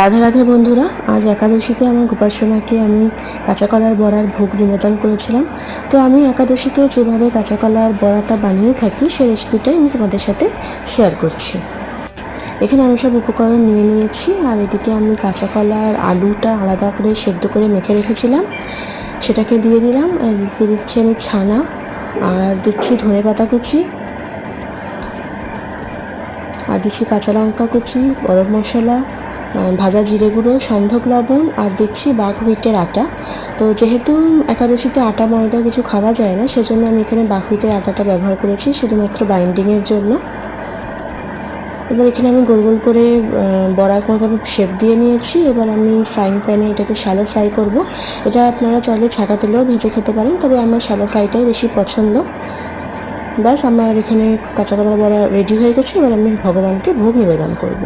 রাধে রাধে বন্ধুরা, আজ একাদশীতে আমার গোপাসনাকে আমি কাঁচা কলার বড়ার ভোগ নিবেদন করেছিলাম। তো আমি একাদশীতে যেভাবে কাঁচা কলার বড়াটা বানিয়ে থাকি সেই রেসিপিটাই আমি তোমাদের সাথে শেয়ার করছি। এখানে আমি সব উপকরণ নিয়ে নিয়েছি, আর এদিকে আমি কাঁচা কলার আলুটা আলাদা করে সেদ্ধ করে মেখে রেখেছিলাম, সেটাকে দিয়ে দিলাম। এদিকে দিচ্ছি আমি ছানা, আর দিচ্ছি ধনেপাতা কুচি, আর দিচ্ছি কাঁচা লঙ্কা কুচি, গরম মশলা, ভাজা জিরে গুঁড়ো, সন্ধক লবণ, আর দিচ্ছি বাকহুইটের আটা। তো যেহেতু একাদশীতে আটা ময়দা কিছু খাওয়া যায় না, সেজন্য আমি এখানে বাকহুইটের আটাটা ব্যবহার করেছি শুধুমাত্র বাইন্ডিংয়ের জন্য। এবার এখানে আমি গোল গোল করে বড়ার মতন শেপ দিয়ে নিয়েছি। এবার আমি ফ্রাইং প্যানে এটাকে শ্যালো ফ্রাই করব। এটা আপনারা চাইলে ছাকা তেলেও ভেজে খেতে পারেন, তবে আমার শ্যালো ফ্রাইটাই বেশি পছন্দ। ব্যাস, আমার এখানে কাঁচা কলার বড়া রেডি হয়ে গেছে। এবার আমি ভগবানকে ভোগ নিবেদন করব।